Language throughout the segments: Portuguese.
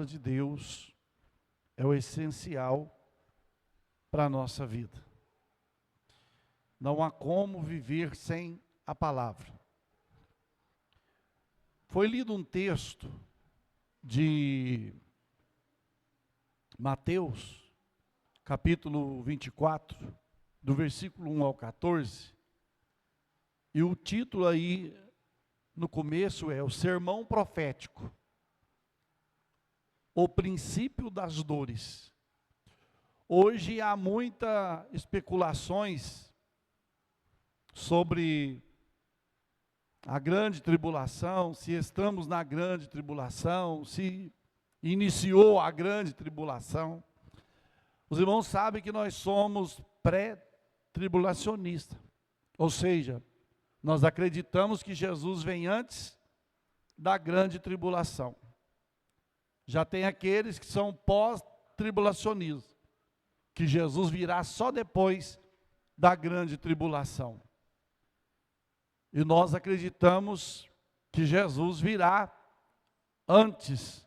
de Deus é o essencial para a nossa vida. Não há como viver sem a palavra. Foi lido um texto de Mateus, capítulo 24, do versículo 1 ao 14, e o título aí, no começo, é o Sermão Profético, o princípio das dores. Hoje há muitas especulações sobre a grande tribulação, se estamos na grande tribulação, se iniciou a grande tribulação. Os irmãos sabem que nós somos pré-tribulacionistas, ou seja, nós acreditamos que Jesus vem antes da grande tribulação. Já tem aqueles que são pós-tribulacionistas, que Jesus virá só depois da grande tribulação. E nós acreditamos que Jesus virá antes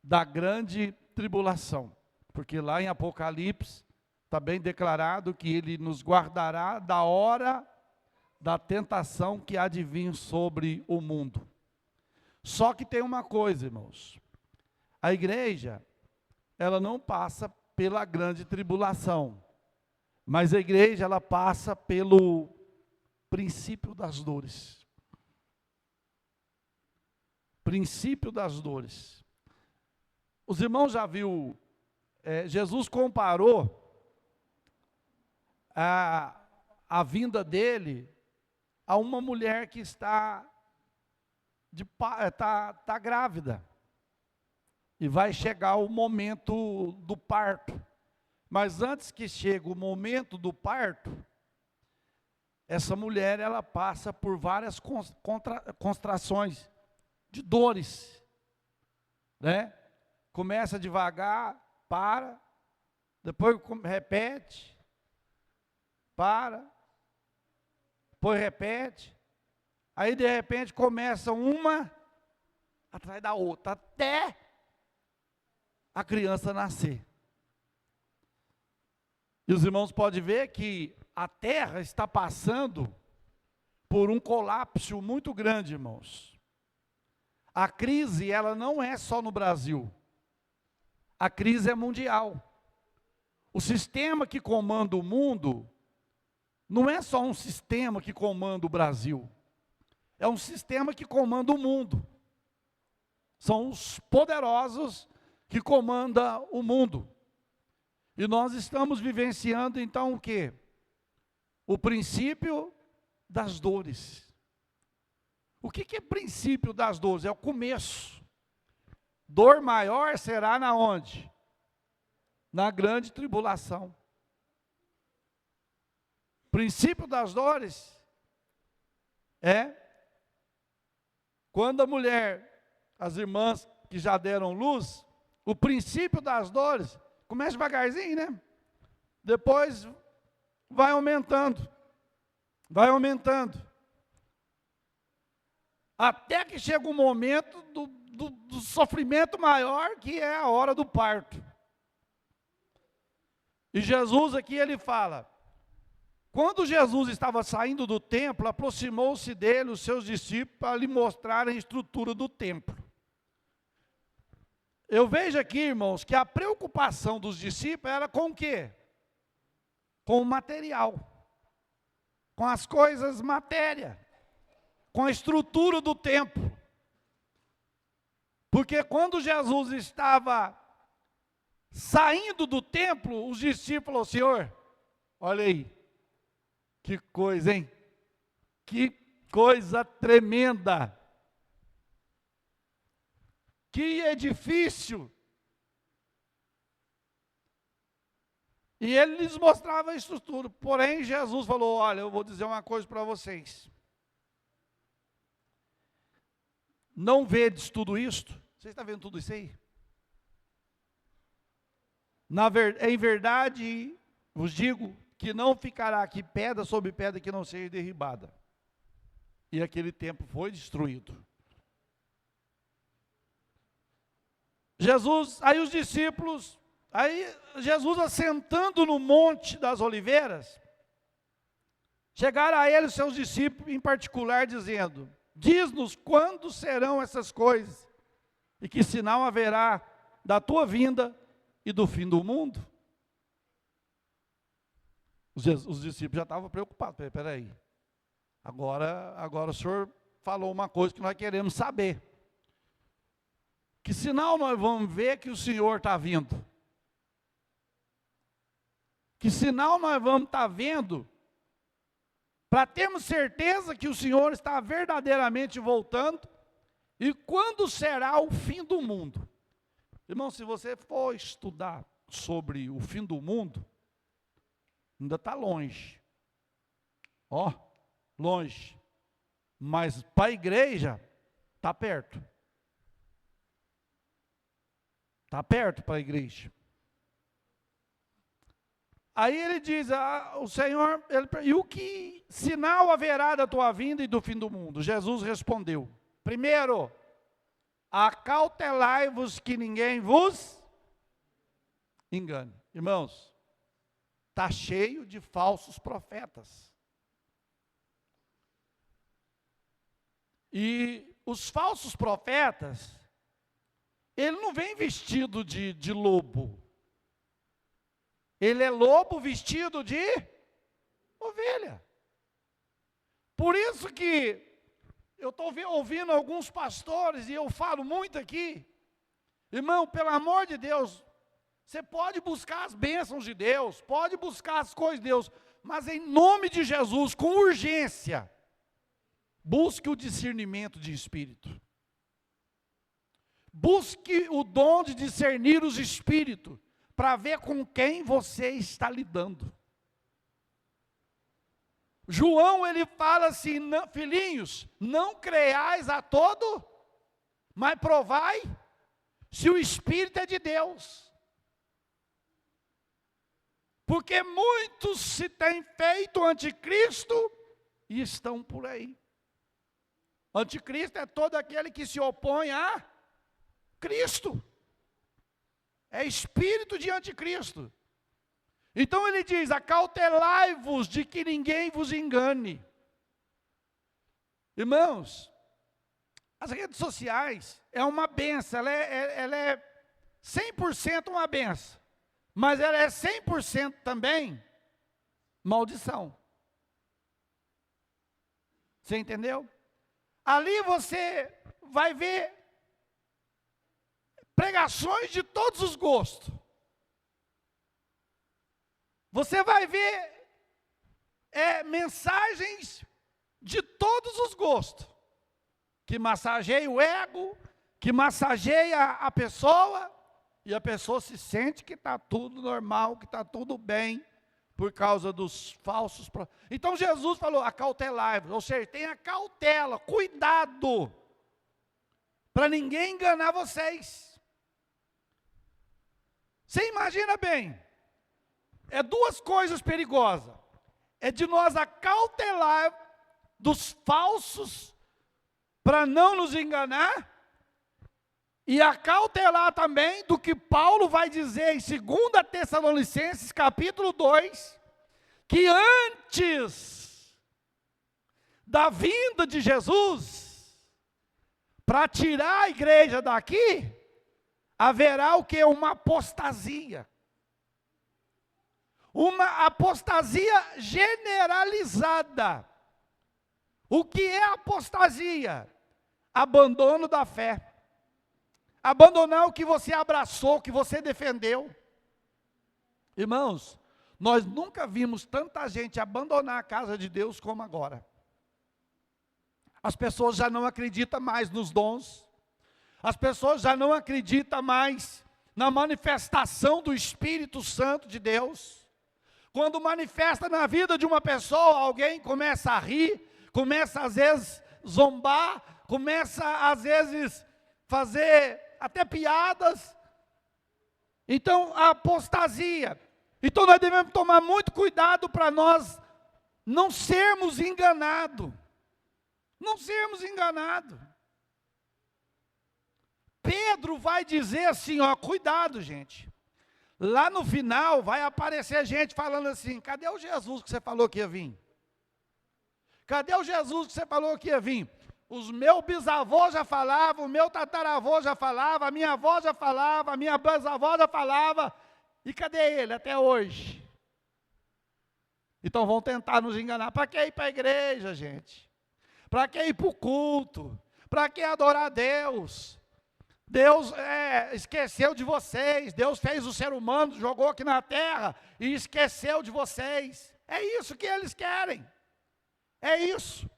da grande tribulação, porque lá em Apocalipse está bem declarado que Ele nos guardará da hora da tentação que há de vir sobre o mundo. Só que tem uma coisa, irmãos, a igreja, ela não passa pela grande tribulação, mas a igreja, ela passa pelo princípio das dores. Princípio das dores. Os irmãos já viram, Jesus comparou a vinda dele a uma mulher que está grávida. E vai chegar o momento do parto. Mas antes que chegue o momento do parto, essa mulher, ela passa por várias contrações de dores, né? Começa devagar, para, depois repete, para, depois repete, aí de repente começa uma atrás da outra, até a criança nascer. E os irmãos podem ver que a terra está passando por um colapso muito grande, irmãos. A crise, ela não é só no Brasil. A crise é mundial. O sistema que comanda o mundo não é só um sistema que comanda o Brasil. É um sistema que comanda o mundo. São os poderosos que comandam o mundo. E nós estamos vivenciando então o quê? O princípio das dores. O que é princípio das dores? É o começo. Dor maior será na onde? Na grande tribulação. Princípio das dores é quando a mulher, as irmãs que já deram luz, o princípio das dores começa devagarzinho, né? Depois vai aumentando. Vai aumentando. Até que chega um momento do sofrimento maior, que é a hora do parto. E Jesus aqui, ele fala, quando Jesus estava saindo do templo, aproximou-se dele os seus discípulos para lhe mostrarem a estrutura do templo. Eu vejo aqui, irmãos, que a preocupação dos discípulos era com o quê? Com o material, com as coisas matéria, com a estrutura do templo. Porque quando Jesus estava saindo do templo, os discípulos falaram, Senhor, olha aí, que coisa, hein? Que coisa tremenda. Que edifício. E ele lhes mostrava a estrutura. Porém, Jesus falou, olha, eu vou dizer uma coisa para vocês. Não vedes tudo isto? Você está vendo tudo isso aí? Em verdade, vos digo que não ficará aqui pedra sobre pedra que não seja derribada. E aquele templo foi destruído. aí os discípulos, aí Jesus assentando no Monte das Oliveiras, chegaram a ele os seus discípulos em particular dizendo: diz-nos quando serão essas coisas, e que sinal haverá da tua vinda e do fim do mundo? Os discípulos já estavam preocupados. Espera aí, agora o senhor falou uma coisa que nós queremos saber. Que sinal nós vamos ver que o Senhor está vindo? Que sinal nós vamos estar vendo para termos certeza que o Senhor está verdadeiramente voltando? E quando será o fim do mundo? Irmão, se você for estudar sobre o fim do mundo, ainda está longe. Ó, longe. Mas para a igreja, está perto. Está perto para a igreja. Aí ele diz, o Senhor, e o que sinal haverá da tua vinda e do fim do mundo? Jesus respondeu: primeiro, acautelai-vos que ninguém vos engane. Irmãos, está cheio de falsos profetas. E os falsos profetas, ele não vem vestido de lobo. Ele é lobo vestido de ovelha. Por isso que eu estou ouvindo alguns pastores, e eu falo muito aqui, irmão, pelo amor de Deus, você pode buscar as bênçãos de Deus, pode buscar as coisas de Deus, mas em nome de Jesus, com urgência, busque o discernimento de espírito. Busque o dom de discernir os espíritos, para ver com quem você está lidando. João, ele fala assim, filhinhos, não creiais a todo, mas provai se o Espírito é de Deus. Porque muitos se têm feito anticristo e estão por aí. Anticristo é todo aquele que se opõe a Cristo. É espírito de anticristo. Então ele diz, acautelai-vos de que ninguém vos engane. Irmãos, as redes sociais é uma benção, ela é 100% uma benção, mas ela é 100% também maldição. Você entendeu? Ali você vai ver pregações de todos os gostos. Você vai ver mensagens de todos os gostos, que massageia o ego, que massageia a pessoa, e a pessoa se sente que está tudo normal, que está tudo bem, por causa dos falsos. Então Jesus falou, acautelai-vos, ou seja, tenha cautela, cuidado, para ninguém enganar vocês. Você imagina bem, é duas coisas perigosas, é de nós acautelar dos falsos, para não nos enganar, e acautelar também do que Paulo vai dizer em 2 Tessalonicenses capítulo 2, que antes da vinda de Jesus, para tirar a igreja daqui, haverá o que? Uma apostasia. Uma apostasia generalizada. O que é apostasia? Abandono da fé. Abandonar o que você abraçou, o que você defendeu. Irmãos, nós nunca vimos tanta gente abandonar a casa de Deus como agora. As pessoas já não acreditam mais nos dons. As pessoas já não acreditam mais na manifestação do Espírito Santo de Deus. Quando manifesta na vida de uma pessoa, alguém começa a rir, começa às vezes zombar, começa às vezes fazer até piadas. Então a apostasia. Então nós devemos tomar muito cuidado para nós não sermos enganados. Não sermos enganados. Pedro vai dizer assim, ó, cuidado, gente. Lá no final vai aparecer gente falando assim, cadê o Jesus que você falou que ia vir? Cadê o Jesus que você falou que ia vir? Os meus bisavós já falavam, o meu tataravô já falava, a minha avó já falava, a minha bisavó já falava. E cadê ele até hoje? Então vão tentar nos enganar. Para que ir para a igreja, gente? Para que ir para o culto? Para que adorar a Deus? Deus esqueceu de vocês. Deus fez o ser humano, jogou aqui na terra e esqueceu de vocês. É isso que eles querem. É isso.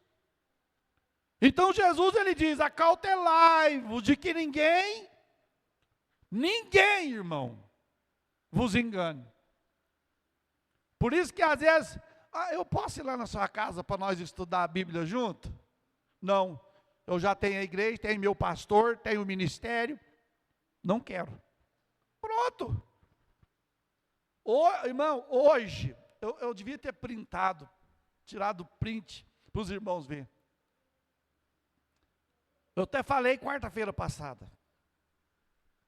Então Jesus, ele diz, acautelai-vos de que ninguém, irmão, vos engane. Por isso que às vezes, eu posso ir lá na sua casa para nós estudar a Bíblia junto? Não, eu já tenho a igreja, tenho meu pastor, tenho o ministério, não quero. Pronto. Irmão, hoje, eu devia ter printado, tirado print para os irmãos verem. Eu até falei quarta-feira passada.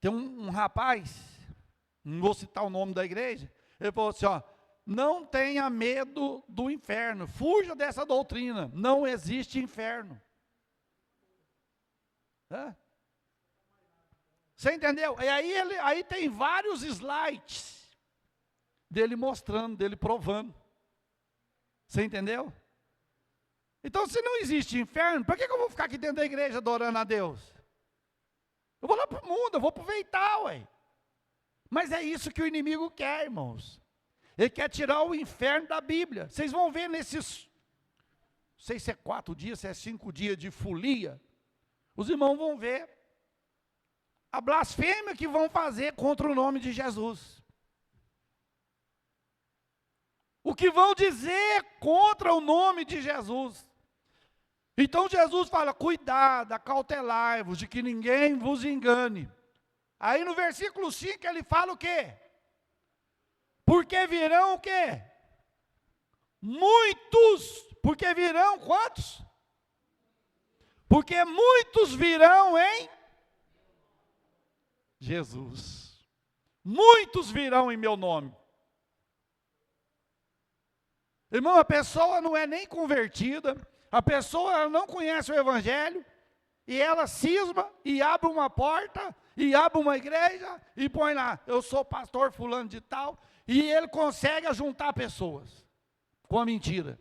Tem um rapaz, não vou citar o nome da igreja, ele falou assim, ó, não tenha medo do inferno, fuja dessa doutrina, não existe inferno. Você entendeu? E aí tem vários slides dele mostrando, dele provando. Você entendeu? Então, se não existe inferno, para que eu vou ficar aqui dentro da igreja adorando a Deus? Eu vou lá para o mundo, eu vou aproveitar, ué. Mas é isso que o inimigo quer, irmãos. Ele quer tirar o inferno da Bíblia. Vocês vão ver nesses, não sei se é 4 dias, se é 5 dias de folia, os irmãos vão ver a blasfêmia que vão fazer contra o nome de Jesus. O que vão dizer contra o nome de Jesus. Então Jesus fala, cuidado, acautelai-vos de que ninguém vos engane. Aí no versículo 5 ele fala o quê? Porque virão o quê? Muitos. Porque virão quantos? Porque muitos virão em Jesus. Muitos virão em meu nome. Irmão, a pessoa não é nem convertida, a pessoa não conhece o Evangelho, e ela cisma e abre uma porta, e abre uma igreja, e põe lá, eu sou pastor fulano de tal, e ele consegue ajuntar pessoas, com a mentira.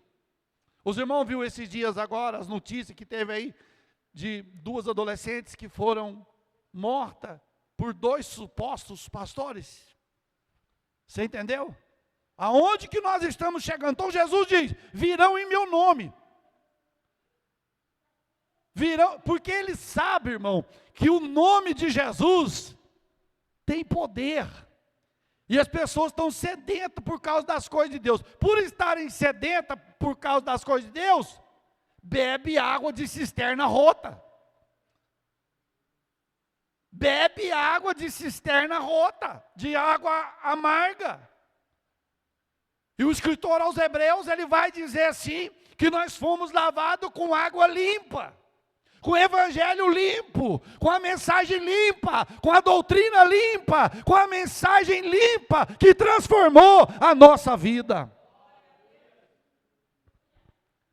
Os irmãos viram esses dias agora, as notícias que teve aí, de 2 adolescentes que foram mortas por 2 supostos pastores. Você entendeu? Aonde que nós estamos chegando? Então Jesus diz, virão em meu nome. Virão, porque ele sabe, irmão, que o nome de Jesus tem poder. E as pessoas estão sedentas por causa das coisas de Deus. Por estarem sedentas por causa das coisas de Deus, bebe água de cisterna rota. Bebe água de cisterna rota, de água amarga. E o escritor aos Hebreus, ele vai dizer assim, que nós fomos lavados com água limpa, com o evangelho limpo, com a mensagem limpa, com a doutrina limpa, com a mensagem limpa, que transformou a nossa vida.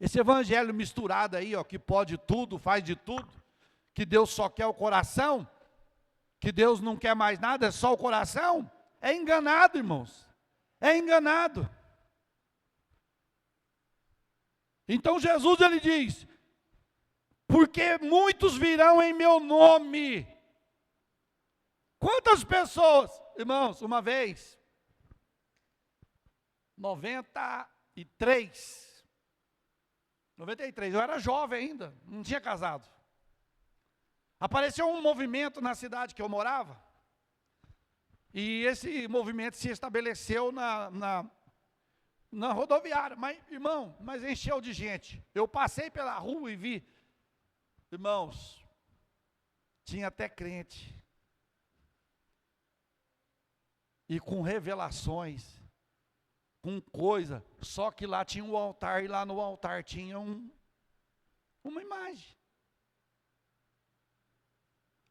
Esse evangelho misturado aí, ó, que pode tudo, faz de tudo, que Deus só quer o coração, que Deus não quer mais nada, é só o coração, é enganado, irmãos, é enganado. Então Jesus, ele diz, porque muitos virão em meu nome. Quantas pessoas, irmãos, uma vez, 93, eu era jovem ainda, não tinha casado. Apareceu um movimento na cidade que eu morava, e esse movimento se estabeleceu na rodoviária, mas, irmão, encheu de gente. Eu passei pela rua e vi, irmãos, tinha até crente, e com revelações, com coisa, só que lá tinha um altar, e lá no altar tinha uma imagem.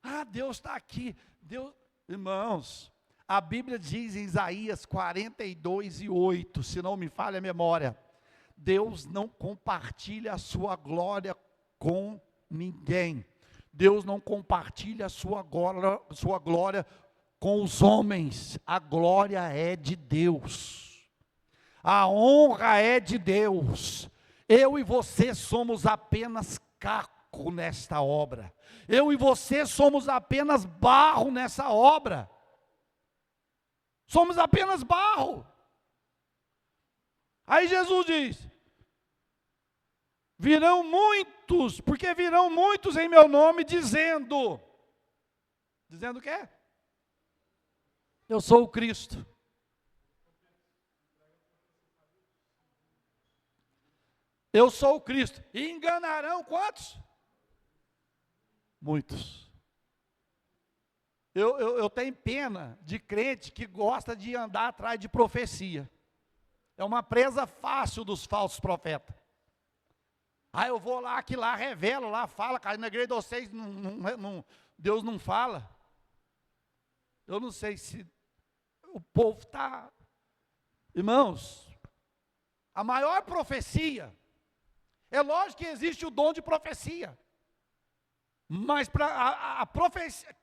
Ah, Deus está aqui. Deus, irmãos, a Bíblia diz em Isaías 42:8, se não me falha a memória, Deus não compartilha a sua glória com ninguém. Deus não compartilha a sua glória com os homens. A glória é de Deus. A honra é de Deus. Eu e você somos apenas caco nesta obra. Eu e você somos apenas barro nessa obra. Somos apenas barro. Aí Jesus diz: virão muitos, porque virão muitos em meu nome dizendo o quê? Eu sou o Cristo. Eu sou o Cristo. E enganarão quantos? Muitos. Eu tenho pena de crente que gosta de andar atrás de profecia. É uma presa fácil dos falsos profetas. Ah, eu vou lá, que lá revela, lá fala, cara, na igreja de vocês Deus não fala. Eu não sei se o povo está... Irmãos, a maior profecia, é lógico que existe o dom de profecia, mas para a profecia,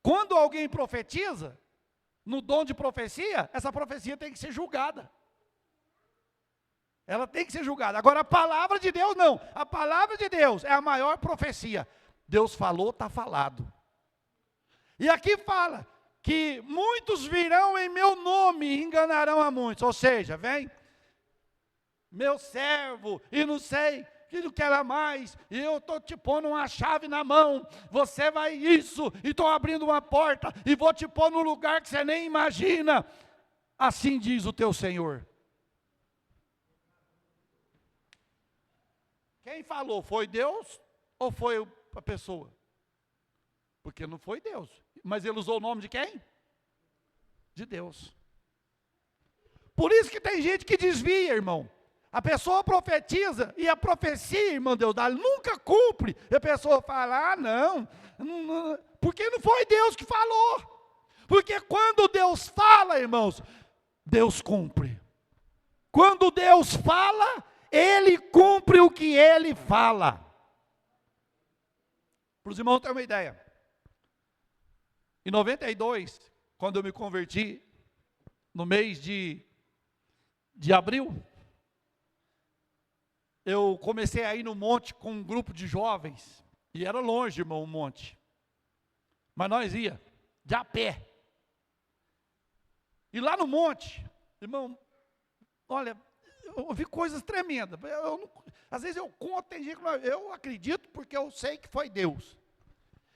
quando alguém profetiza, no dom de profecia, essa profecia tem que ser julgada. Ela tem que ser julgada. Agora a palavra de Deus não. A palavra de Deus é a maior profecia. Deus falou, está falado. E aqui fala que muitos virão em meu nome e enganarão a muitos. Ou seja, vem meu servo, e não sei, que não quer mais, e eu estou te pondo uma chave na mão, você vai isso, e estou abrindo uma porta, e vou te pôr num lugar que você nem imagina. Assim diz o teu Senhor. Quem falou? Foi Deus ou foi a pessoa? Porque não foi Deus. Mas ele usou o nome de quem? De Deus. Por isso que tem gente que desvia, irmão. A pessoa profetiza, e a profecia, irmão Deus, nunca cumpre. E a pessoa fala, não, porque não foi Deus que falou. Porque quando Deus fala, irmãos, Deus cumpre. Quando Deus fala, Ele cumpre o que Ele fala. Para os irmãos terem uma ideia. Em 92, quando eu me converti, no mês de abril, eu comecei a ir no monte com um grupo de jovens, e era longe, irmão, o monte, mas nós ia de a pé, e lá no monte, irmão, olha, eu ouvi coisas tremendas, às vezes eu conto, tem gente que eu acredito porque eu sei que foi Deus,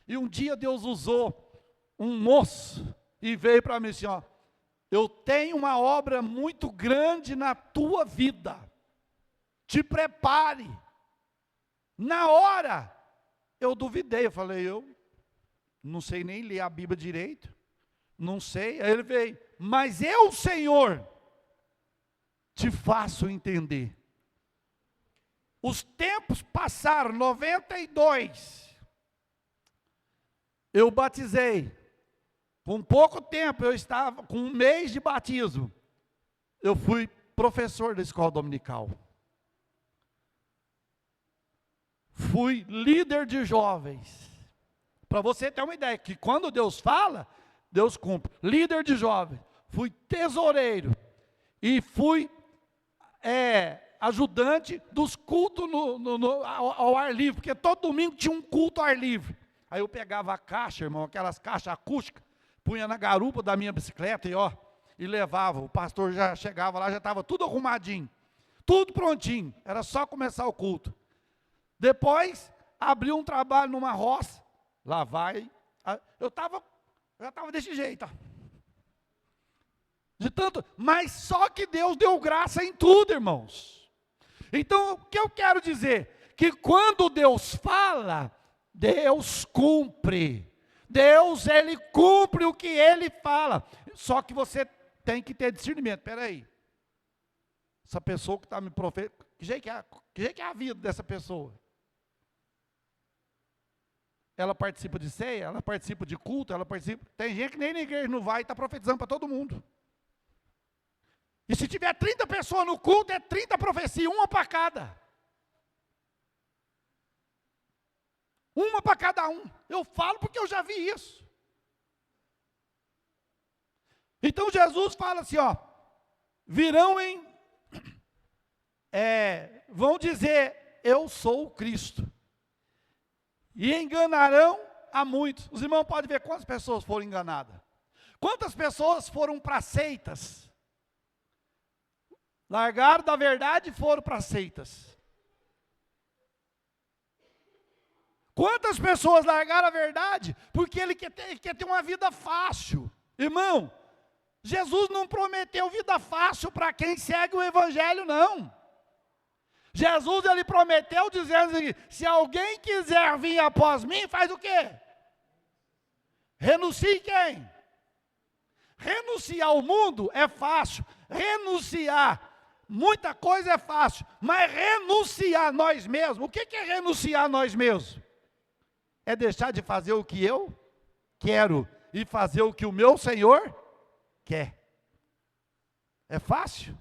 e um dia Deus usou um moço, e veio para mim assim, ó, eu tenho uma obra muito grande na tua vida, te prepare. Na hora, eu duvidei, eu falei, eu não sei nem ler a Bíblia direito, não sei, aí ele veio, mas eu, Senhor, te faço entender. Os tempos passaram, 92, eu batizei, com pouco tempo, eu estava com um mês de batismo, eu fui professor da escola dominical. Fui líder de jovens. Para você ter uma ideia, que quando Deus fala, Deus cumpre. Líder de jovens. Fui tesoureiro. E fui ajudante dos cultos ao ar livre. Porque todo domingo tinha um culto ao ar livre. Aí eu pegava a caixa, irmão, aquelas caixas acústicas, punha na garupa da minha bicicleta e levava. O pastor já chegava lá, já estava tudo arrumadinho. Tudo prontinho. Era só começar o culto. Depois, abri um trabalho numa roça, lá vai, já estava desse jeito, ó. De tanto, mas só que Deus deu graça em tudo, irmãos. Então, o que eu quero dizer? Que quando Deus fala, Deus cumpre. Deus, Ele cumpre o que Ele fala. Só que você tem que ter discernimento. Espera aí, essa pessoa que está me profetizando, que jeito que é a vida dessa pessoa? ela participa de ceia, ela participa de culto, ela participa... Tem gente que nem na igreja não vai e está profetizando para todo mundo. E se tiver 30 pessoas no culto, é 30 profecias, uma para cada. Uma para cada um. Eu falo porque eu já vi isso. Então Jesus fala assim, ó, vão dizer, eu sou o Cristo. E enganarão a muitos. Os irmãos podem ver quantas pessoas foram enganadas. Quantas pessoas foram para seitas. Largaram da verdade e foram para seitas. Quantas pessoas largaram a verdade porque ele quer ter uma vida fácil. Irmão, Jesus não prometeu vida fácil para quem segue o evangelho, não. Jesus, ele prometeu dizendo assim, se alguém quiser vir após mim, faz o quê? Renuncie quem? Renunciar ao mundo é fácil. Renunciar muita coisa é fácil. Mas renunciar a nós mesmos, o que é renunciar a nós mesmos? É deixar de fazer o que eu quero e fazer o que o meu Senhor quer. É fácil?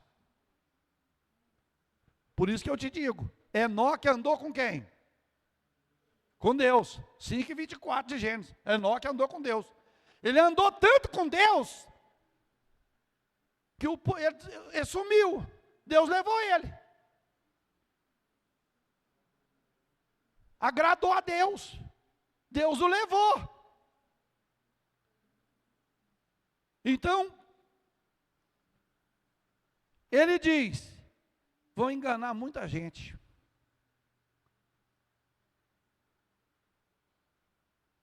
Por isso que eu te digo, Enoque andou com quem? Com Deus. 5:24 de Gênesis. Enoque andou com Deus. Ele andou tanto com Deus, que ele sumiu. Deus levou ele. Agradou a Deus. Deus o levou. Então, ele diz, vão enganar muita gente.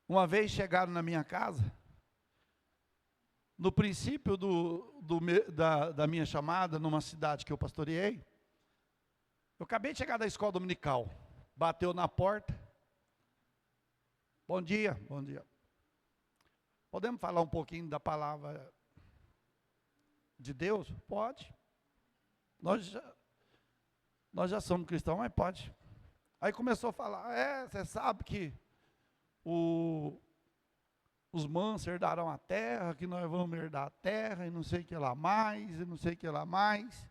Uma vez chegaram na minha casa, no princípio da minha chamada, numa cidade que eu pastoreei, eu acabei de chegar da escola dominical, bateu na porta, bom dia, bom dia. Podemos falar um pouquinho da palavra de Deus? Pode. Nós já somos cristãos, mas pode. Aí começou a falar, você sabe que os mansos herdarão a terra, que nós vamos herdar a terra, e não sei o que lá mais, e não sei o que lá mais.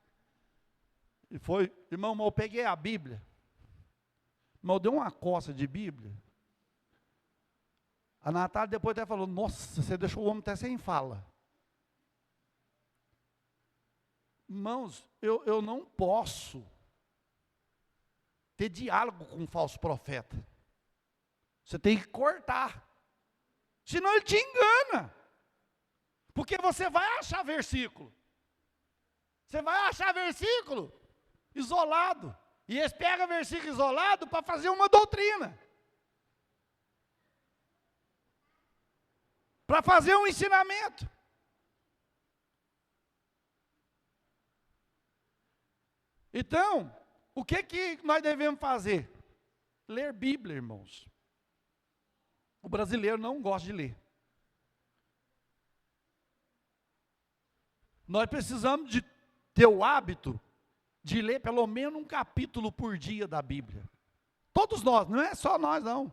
E foi, irmão, eu peguei a Bíblia, mas eu dei uma coça de Bíblia. A Natália depois até falou, nossa, você deixou o homem até sem fala. Irmãos, eu não posso ter diálogo com um falso profeta. Você tem que cortar. Senão ele te engana. Porque você vai achar versículo. Você vai achar versículo isolado. E eles pegam versículo isolado para fazer uma doutrina. Para fazer um ensinamento. Então, o que nós devemos fazer? Ler Bíblia, irmãos. O brasileiro não gosta de ler. Nós precisamos de ter o hábito de ler pelo menos um capítulo por dia da Bíblia. Todos nós, não é só nós não.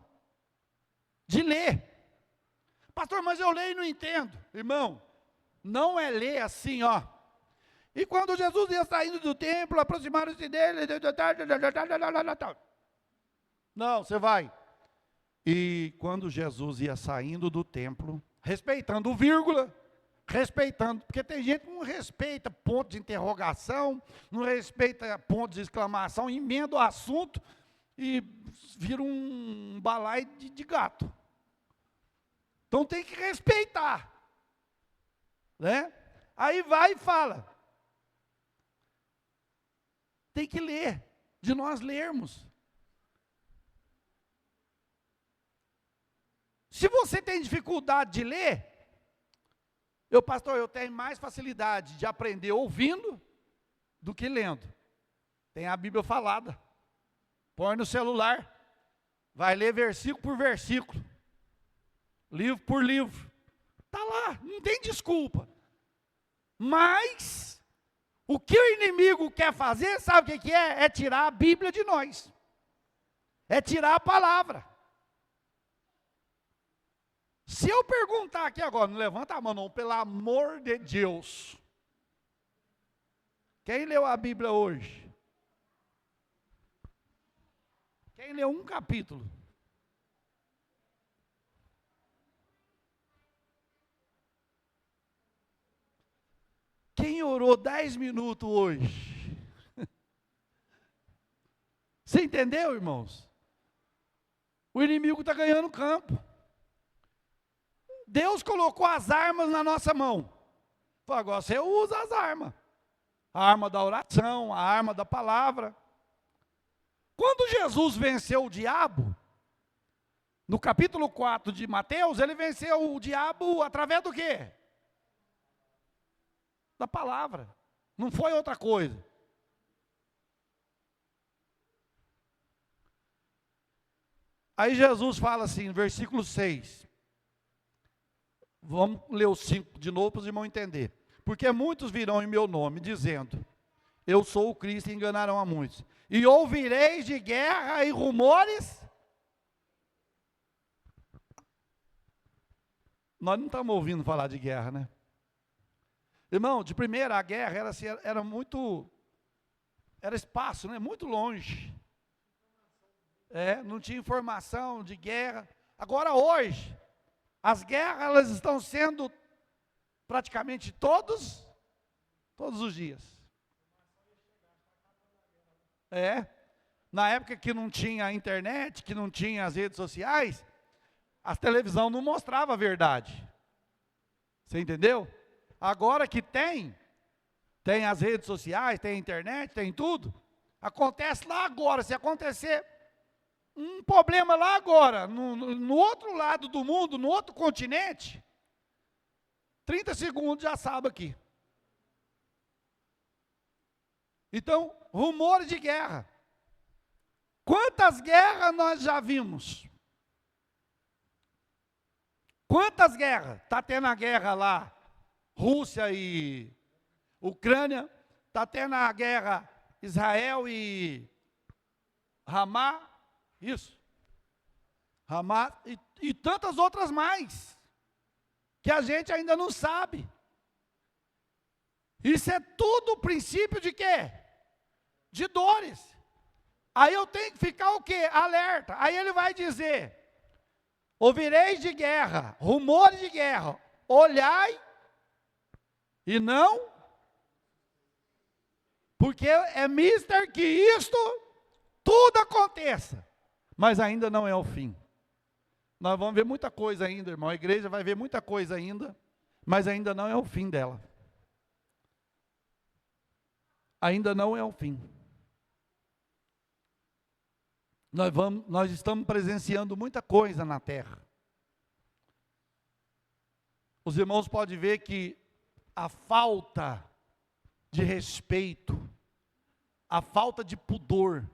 De ler. Pastor, mas eu leio e não entendo. Irmão, não é ler assim, ó. E quando Jesus ia saindo do templo, aproximaram-se dele. Não, você vai. E quando Jesus ia saindo do templo, respeitando o vírgula, respeitando, porque tem gente que não respeita ponto de interrogação, não respeita ponto de exclamação, emenda o assunto e vira um balaio de gato. Então tem que respeitar, né? Aí vai e fala. Tem que ler, de nós lermos. Se você tem dificuldade de ler, pastor, eu tenho mais facilidade de aprender ouvindo do que lendo. Tem a Bíblia falada. Põe no celular, vai ler versículo por versículo, livro por livro. Está lá, não tem desculpa. Mas, o que o inimigo quer fazer, sabe o que é? É tirar a Bíblia de nós. É tirar a palavra. Se eu perguntar aqui agora, não levanta a mão não, pelo amor de Deus. Quem leu a Bíblia hoje? Quem leu um capítulo? Quem orou 10 minutos hoje? Você entendeu, irmãos? O inimigo está ganhando campo. Deus colocou as armas na nossa mão. Falou, agora você usa as armas. A arma da oração, a arma da palavra. Quando Jesus venceu o diabo, no capítulo 4 de Mateus, ele venceu o diabo através do quê? Da palavra. Não foi outra coisa. Aí Jesus fala assim, versículo 6. Vamos ler o 5 de novo para os irmãos entenderem. Porque muitos virão em meu nome, dizendo, eu sou o Cristo, e enganarão a muitos. E ouvireis de guerra e rumores. Nós não estamos ouvindo falar de guerra, né? Irmão, de primeira a guerra era muito, era espaço, né? Muito longe. Não tinha informação de guerra. Agora hoje, as guerras elas estão sendo praticamente todos os dias. Na época que não tinha internet, que não tinha as redes sociais, a televisão não mostrava a verdade. Você entendeu? Agora que tem as redes sociais, tem a internet, tem tudo, acontece lá agora. Se acontecer um problema lá agora, no outro lado do mundo, no outro continente, 30 segundos já sabe aqui. Então, rumores de guerra. Quantas guerras nós já vimos? Quantas guerras? Está tendo a guerra lá, Rússia e Ucrânia, está tendo a guerra Israel e Hamas, isso, Hamas e tantas outras mais, que a gente ainda não sabe. Isso é tudo princípio de quê? De dores. Aí eu tenho que ficar o quê? Alerta. Aí ele vai dizer, ouvireis de guerra, rumores de guerra, olhai e não, porque é mister que isto tudo aconteça, mas ainda não é o fim. Nós vamos ver muita coisa ainda, irmão, a igreja vai ver muita coisa ainda, mas ainda não é o fim dela. Ainda não é o fim. Nós estamos presenciando muita coisa na terra. Os irmãos podem ver que a falta de respeito, a falta de pudor,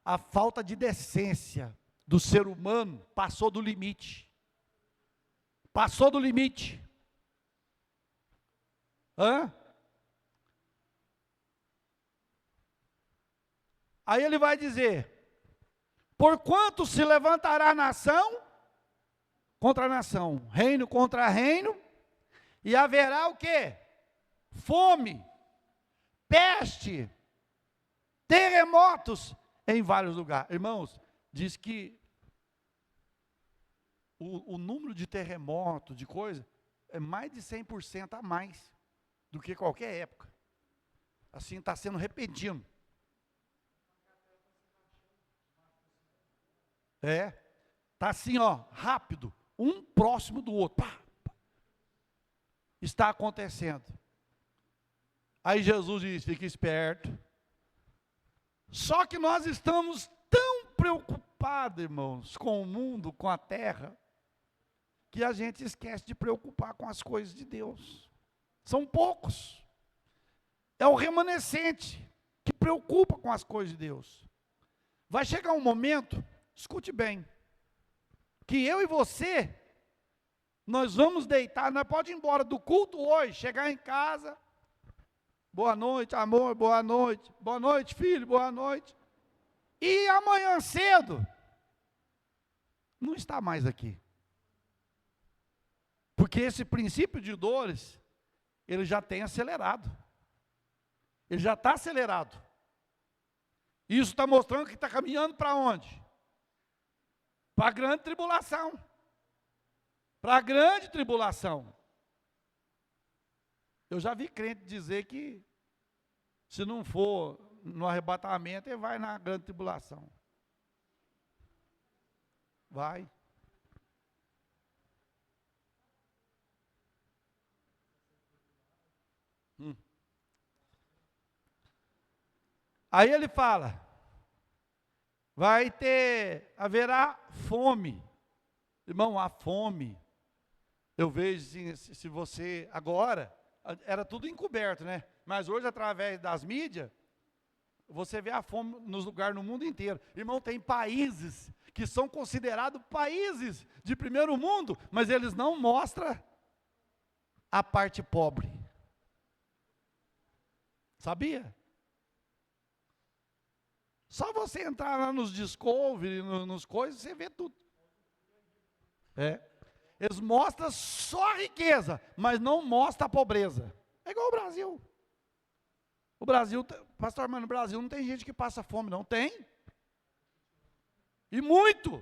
a falta de decência do ser humano passou do limite. Passou do limite. Aí ele vai dizer, porquanto se levantará nação contra nação, reino contra reino, e haverá o quê? Fome, peste, terremotos em vários lugares. Irmãos, diz que o número de terremotos, de coisa, é mais de 100% a mais do que qualquer época. Assim, está sendo repentino. Está assim, rápido, um próximo do outro. Pá, pá. Está acontecendo. Aí Jesus diz, fique esperto. Só que nós estamos tão preocupados, irmãos, com o mundo, com a terra, que a gente esquece de preocupar com as coisas de Deus. São poucos. É o remanescente que preocupa com as coisas de Deus. Vai chegar um momento, escute bem, que eu e você, nós vamos deitar, nós podemos ir embora do culto hoje, chegar em casa, boa noite, amor, boa noite, filho, boa noite, e amanhã cedo, não está mais aqui. Porque esse princípio de dores, ele já tem acelerado. Ele já está acelerado. Isso está mostrando que está caminhando para onde? Para a grande tribulação. Para a grande tribulação. Eu já vi crente dizer que se não for no arrebatamento, ele vai na grande tribulação. Vai. Aí ele fala, haverá fome. Irmão, a fome, eu vejo se você, agora, era tudo encoberto, né? Mas hoje, através das mídias, você vê a fome nos lugares no mundo inteiro. Irmão, tem países que são considerados países de primeiro mundo, mas eles não mostram a parte pobre. Sabia? Só você entrar lá nos Discovery, nos coisas, você vê tudo. Eles mostram só a riqueza, mas não mostram a pobreza. É igual o Brasil. O Brasil, pastor Armando, no Brasil não tem gente que passa fome, não tem? E muito,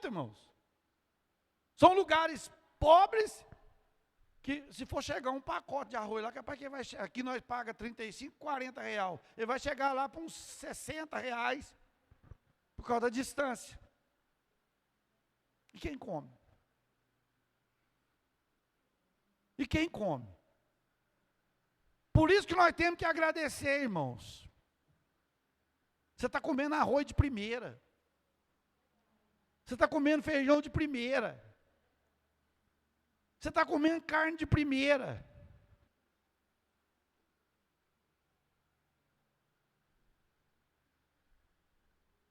irmãos. São lugares pobres, que se for chegar um pacote de arroz lá, aqui nós paga 35, 40 real. Ele vai chegar lá para uns 60 reais, por causa da distância. E quem come? E quem come? Por isso que nós temos que agradecer, irmãos. Você está comendo arroz de primeira. Você está comendo feijão de primeira. Você está comendo carne de primeira.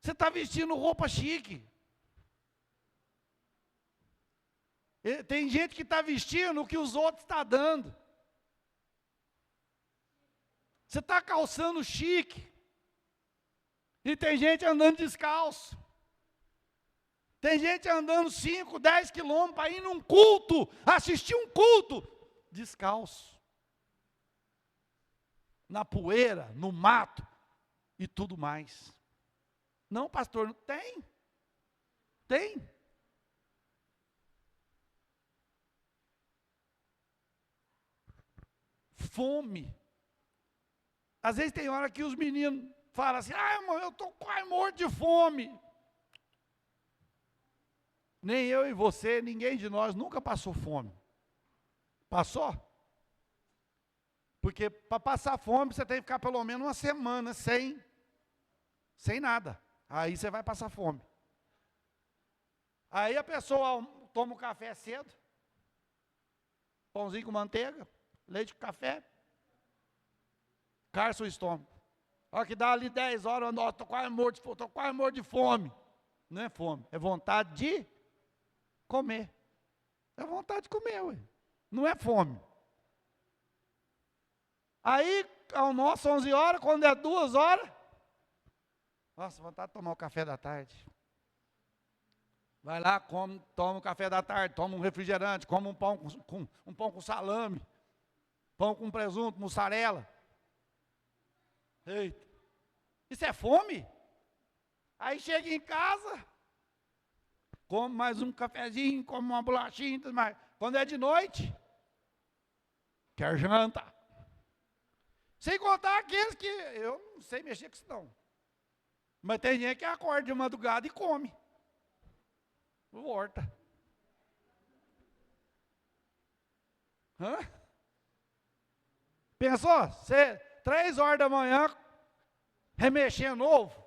Você está vestindo roupa chique. Tem gente que está vestindo o que os outros estão dando. Você está calçando chique. E tem gente andando descalço. Tem gente andando 5, 10 quilômetros para ir num culto, assistir um culto, descalço. Na poeira, no mato e tudo mais. Não, pastor, tem. Tem. Fome. Às vezes tem hora que os meninos falam assim, irmão, eu estou quase morto de fome. Nem eu e você, ninguém de nós nunca passou fome. Passou? Porque para passar fome, você tem que ficar pelo menos uma semana sem nada. Aí você vai passar fome. Aí a pessoa toma um café cedo, pãozinho com manteiga, leite com café, carça o estômago. A hora que dá ali 10 horas, estou quase morto de fome. Não é fome, é vontade de comer. É vontade de comer, ué. Não é fome. Aí, almoço 11 horas, quando é 2 horas, nossa, vontade de tomar o café da tarde. Vai lá, toma o café da tarde, toma um refrigerante, come um pão com salame, pão com presunto, mussarela. Eita, isso é fome? Aí chega em casa, come mais um cafezinho, come uma bolachinha, tudo mais. Quando é de noite, quer janta. Sem contar aqueles que, eu não sei mexer com isso não. Mas tem gente que acorda de madrugada e come. Horta. Pensou? Você, 3 horas da manhã, remexendo ovo.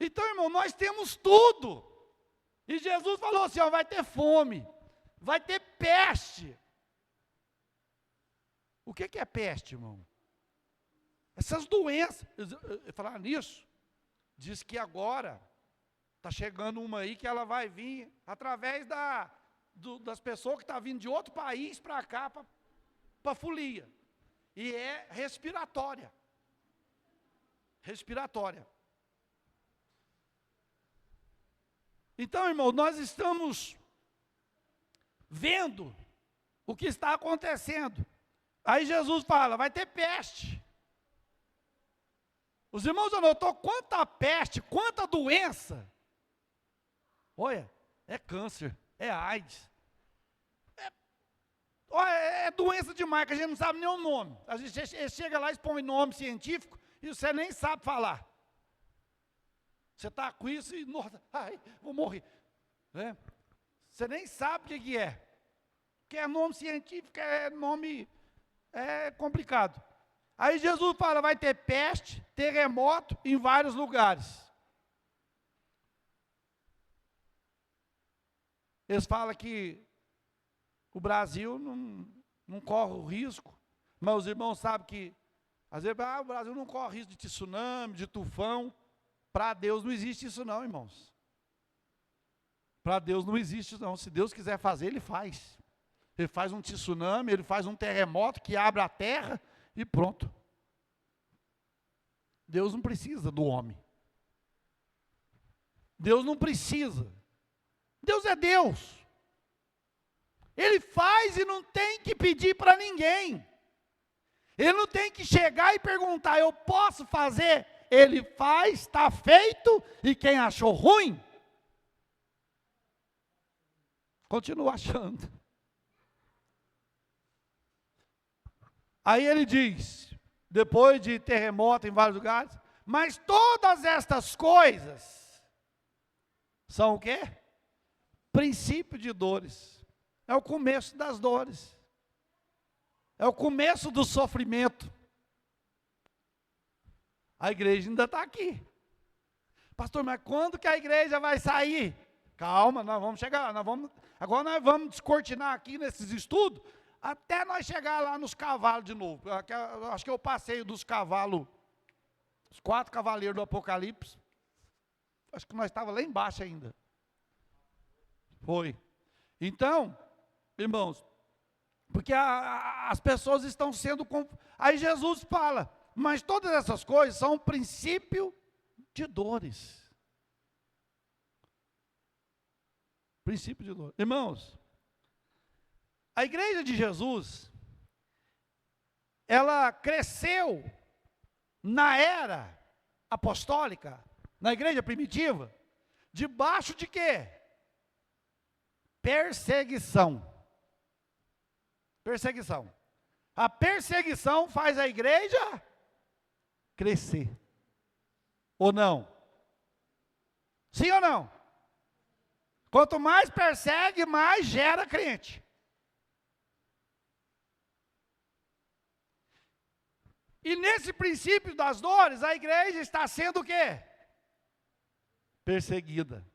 Então, irmão, nós temos tudo. E Jesus falou assim, vai ter fome, vai ter peste. O que é peste, irmão? Essas doenças. Falar nisso, diz que agora está chegando uma aí que ela vai vir através das pessoas que estão vindo de outro país para cá, para folia. E é respiratória. Respiratória. Então, irmão, nós estamos vendo o que está acontecendo. Aí Jesus fala, vai ter peste. Os irmãos já notou quanta peste, quanta doença? Olha, é câncer, é AIDS. É doença demais, que a gente não sabe nem o nome. A gente chega lá e expõe nome científico e você nem sabe falar. Você está com isso e, nossa, ai, vou morrer. Né? Você nem sabe o que é. Porque é nome científico, é nome complicado. Aí Jesus fala, vai ter peste, terremoto em vários lugares. Eles falam que o Brasil não corre o risco, mas os irmãos sabem que, às vezes, o Brasil não corre risco de tsunami, de tufão. Para Deus não existe isso não, irmãos. Para Deus não existe isso não. Se Deus quiser fazer, Ele faz. Ele faz um tsunami, Ele faz um terremoto que abre a terra e pronto. Deus não precisa do homem. Deus não precisa. Deus é Deus. Ele faz e não tem que pedir para ninguém. Ele não tem que chegar e perguntar, eu posso fazer? Ele faz, está feito, e quem achou ruim, continua achando. Aí ele diz, depois de terremoto em vários lugares, mas todas estas coisas são o quê? Princípio de dores. É o começo das dores. É o começo do sofrimento. A igreja ainda está aqui. Pastor, mas quando que a igreja vai sair? Calma, nós vamos chegar lá. Agora nós vamos descortinar aqui nesses estudos, até nós chegar lá nos cavalos de novo. Acho que eu passei dos cavalos, os 4 cavaleiros do Apocalipse. Acho que nós estávamos lá embaixo ainda. Foi. Então, irmãos, porque as pessoas estão sendo... Aí Jesus fala, mas todas essas coisas são um princípio de dores. Princípio de dores. Irmãos, a igreja de Jesus, ela cresceu na era apostólica, na igreja primitiva, debaixo de quê? Perseguição. Perseguição. A perseguição faz a igreja crescer. Ou não? Sim ou não? Quanto mais persegue, mais gera crente. E nesse princípio das dores, a igreja está sendo o quê? Perseguida.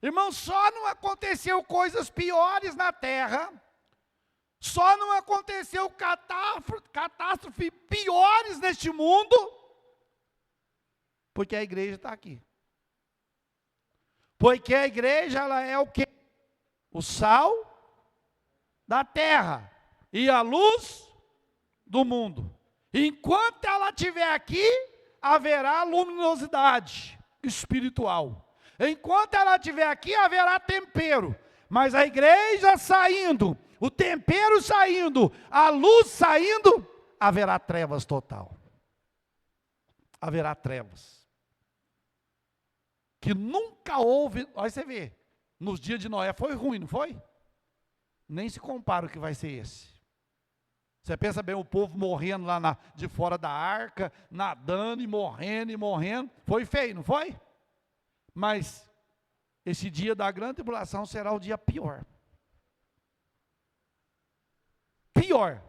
Irmão, só não aconteceu coisas piores na terra, só não aconteceu catástrofe piores neste mundo, porque a igreja está aqui. Porque a igreja, ela é o quê? O sal da terra e a luz do mundo. Enquanto ela estiver aqui, haverá luminosidade espiritual. Enquanto ela estiver aqui, haverá tempero. Mas a igreja saindo, o tempero saindo, a luz saindo, haverá trevas total. Haverá trevas. Que nunca houve, olha você vê, nos dias de Noé foi ruim, não foi? Nem se compara o que vai ser esse. Você pensa bem, o povo morrendo lá de fora da arca, nadando e morrendo, foi feio, não foi? Mas esse dia da grande tribulação será o dia pior. Pior.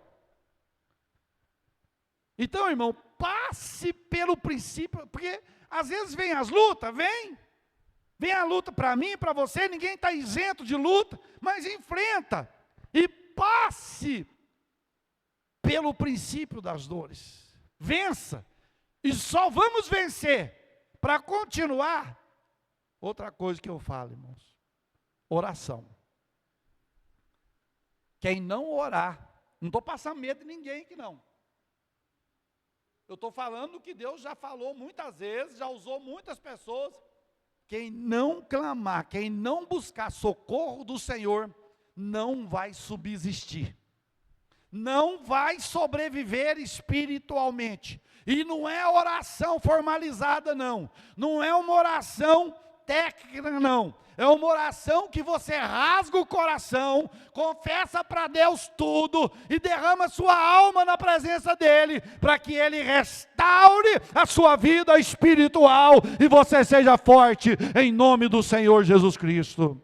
Então, irmão, passe pelo princípio, porque às vezes vem as lutas, vem a luta para mim, para você, ninguém está isento de luta, mas enfrenta e passe pelo princípio das dores. Vença. E só vamos vencer para continuar. Outra coisa que eu falo, irmãos, oração. Quem não orar, não estou passando medo de ninguém aqui não. Eu estou falando que Deus já falou muitas vezes, já usou muitas pessoas. quem não clamar, quem não buscar socorro do Senhor, não vai subsistir. Não vai sobreviver espiritualmente. E não é oração formalizada, não. Não é uma oração técnica, não. É uma oração que você rasga o coração, confessa para Deus tudo e derrama sua alma na presença dEle, para que Ele restaure a sua vida espiritual e você seja forte em nome do Senhor Jesus Cristo.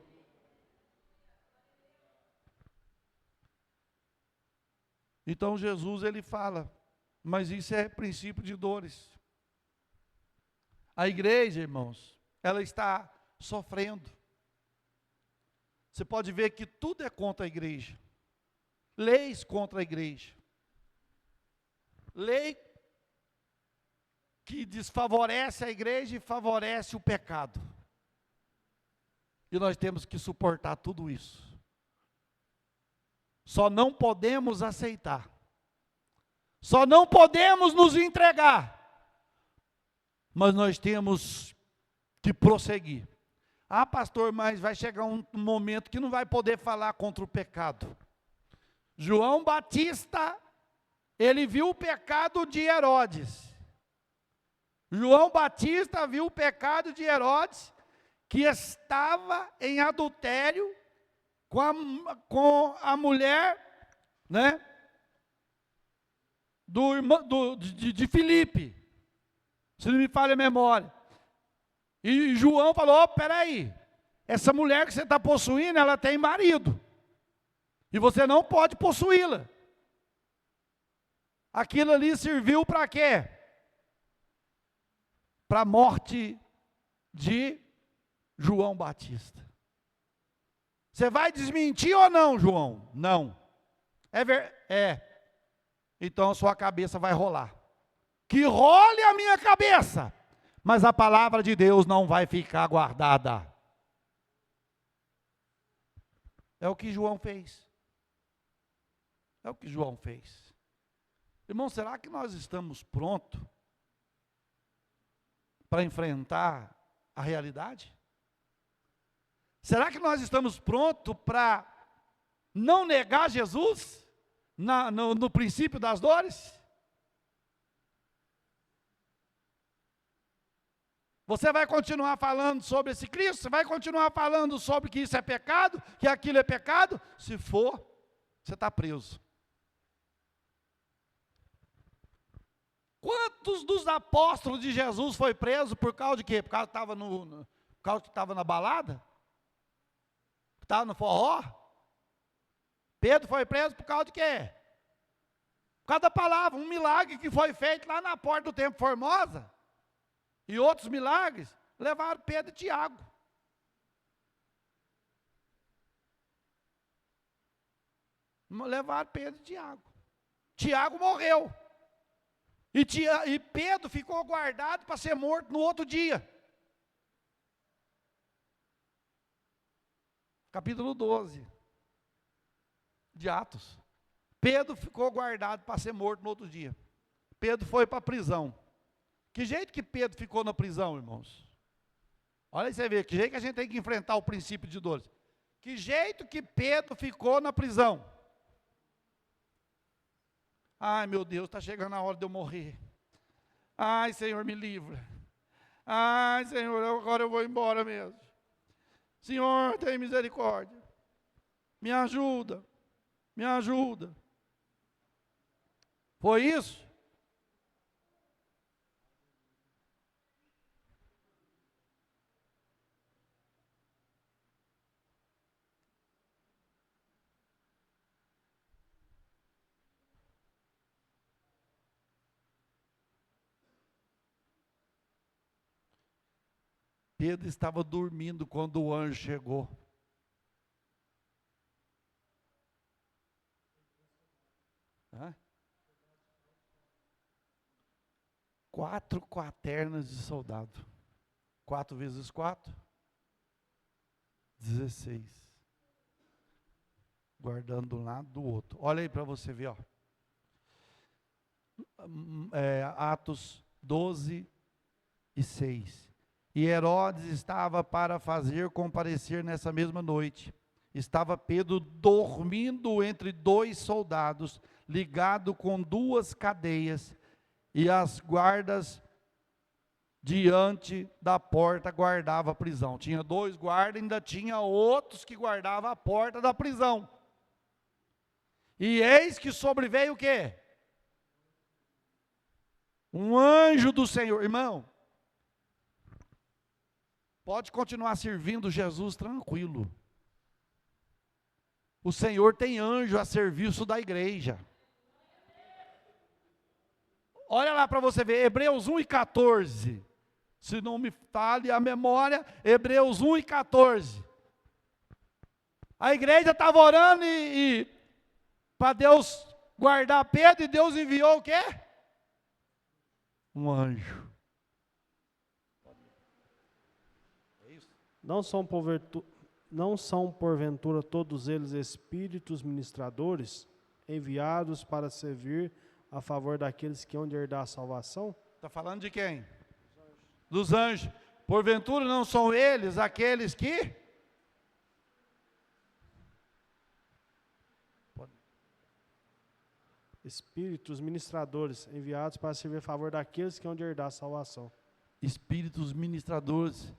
Então Jesus, ele fala, mas isso é princípio de dores. A igreja, irmãos, ela está sofrendo. Você pode ver que tudo é contra a igreja. Leis contra a igreja. Lei que desfavorece a igreja e favorece o pecado. E nós temos que suportar tudo isso. Só não podemos aceitar. Só não podemos nos entregar. Mas nós temos que prosseguir. Ah, pastor, mas vai chegar um momento que não vai poder falar contra o pecado. João Batista, ele viu o pecado de Herodes. João Batista viu o pecado de Herodes, que estava em adultério com a mulher, né, de Filipe, se não me falha a memória. E João falou, peraí, essa mulher que você está possuindo, ela tem marido, e você não pode possuí-la. Aquilo ali serviu para quê? Para a morte de João Batista. Você vai desmentir ou não, João? Não. Então a sua cabeça vai rolar. Que role a minha cabeça, mas a palavra de Deus não vai ficar guardada. É o que João fez. É o que João fez. Irmão, será que nós estamos prontos para enfrentar a realidade? Será que nós estamos prontos para não negar Jesus no princípio das dores? Você vai continuar falando sobre esse Cristo? Você vai continuar falando sobre que isso é pecado, que aquilo é pecado? Se for, você está preso. Quantos dos apóstolos de Jesus foi preso por causa de quê? Por causa que estava na balada? Estava no forró? Pedro foi preso por causa de quê? Por causa da palavra, um milagre que foi feito lá na porta do Templo Formosa. E outros milagres levaram Pedro e Tiago. Levaram Pedro e Tiago. Tiago morreu. E Pedro ficou guardado para ser morto no outro dia. Capítulo 12 de Atos. Pedro ficou guardado para ser morto no outro dia. Pedro foi para a prisão. Que jeito que Pedro ficou na prisão, irmãos? Olha aí, você vê, que jeito que a gente tem que enfrentar o princípio de dores. Que jeito que Pedro ficou na prisão? Ai, meu Deus, está chegando a hora de eu morrer. Ai, Senhor, me livra. Ai, Senhor, agora eu vou embora mesmo. Senhor, tem misericórdia. Me ajuda. Me ajuda. Foi isso? Pedro estava dormindo quando o anjo chegou. Hã? 4 quaternas de soldado. 4 vezes 4? 16. Guardando de um lado do outro. Olha aí para você ver, ó. Atos 12 e 6. E Herodes estava para fazer comparecer nessa mesma noite. Estava Pedro dormindo entre dois soldados, ligado com duas cadeias, e as guardas diante da porta guardavam a prisão. Tinha dois guardas, ainda tinha outros que guardavam a porta da prisão. E eis que sobreveio o quê? Um anjo do Senhor. Irmão, pode continuar servindo Jesus tranquilo. O Senhor tem anjo a serviço da igreja. Olha lá para você ver, Hebreus 1:14. Se não me falhe a memória, Hebreus 1:14. A igreja estava orando para Deus guardar Pedro, e Deus enviou o quê? Um anjo. Não são porventura todos eles espíritos ministradores, enviados para servir a favor daqueles que hão de herdar a salvação? Está falando de quem? Dos anjos. Porventura não são eles aqueles que? Espíritos ministradores, enviados para servir a favor daqueles que hão de herdar a salvação. Espíritos ministradores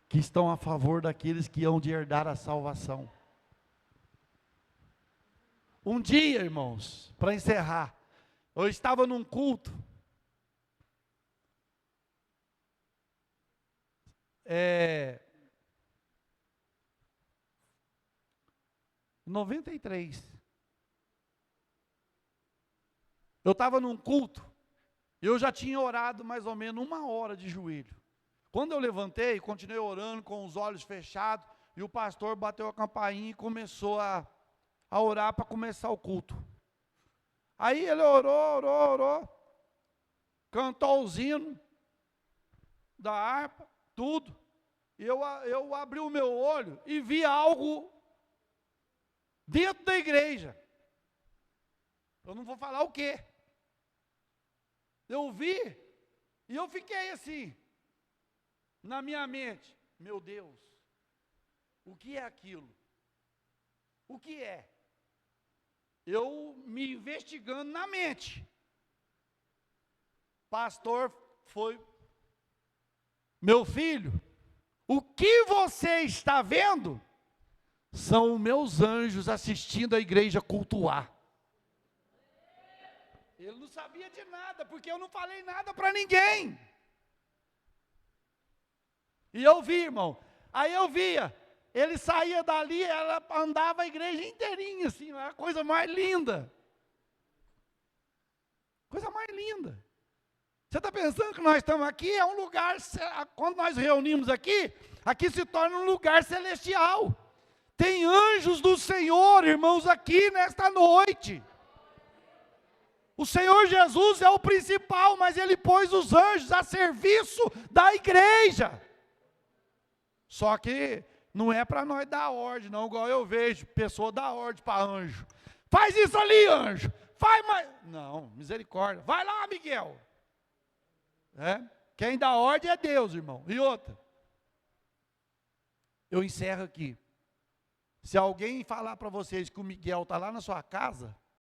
que estão a favor daqueles que hão de herdar a salvação. Um dia, irmãos, para encerrar, eu estava num culto, em 93, eu estava num culto, e eu já tinha orado mais ou menos 1 hora de joelho. Quando eu levantei, continuei orando com os olhos fechados, e o pastor bateu a campainha e começou a orar para começar o culto. Aí ele orou, cantou os hinos da harpa, tudo. E eu abri o meu olho e vi algo dentro da igreja. Eu não vou falar o quê. Eu vi e eu fiquei assim, na minha mente, meu Deus, o que é aquilo? O que é? Eu me investigando na mente. Pastor foi, meu filho, o que você está vendo são os meus anjos assistindo a igreja cultuar. Ele não sabia de nada, porque eu não falei nada para ninguém. E eu vi, irmão, aí eu via, ele saía dali, ela andava a igreja inteirinha, assim, a coisa mais linda. Coisa mais linda. Você está pensando que nós estamos aqui, é um lugar, quando nós reunimos aqui, aqui se torna um lugar celestial. Tem anjos do Senhor, irmãos, aqui nesta noite. O Senhor Jesus é o principal, mas Ele pôs os anjos a serviço da igreja. Só que não é para nós dar ordem, não, igual eu vejo, pessoa dar ordem para anjo. Faz isso ali, anjo. Faz mais. Não, misericórdia. Vai lá, Miguel. Quem dá ordem é Deus, irmão. E outra. Eu encerro aqui. Se alguém falar para vocês que o Miguel está lá na sua casa,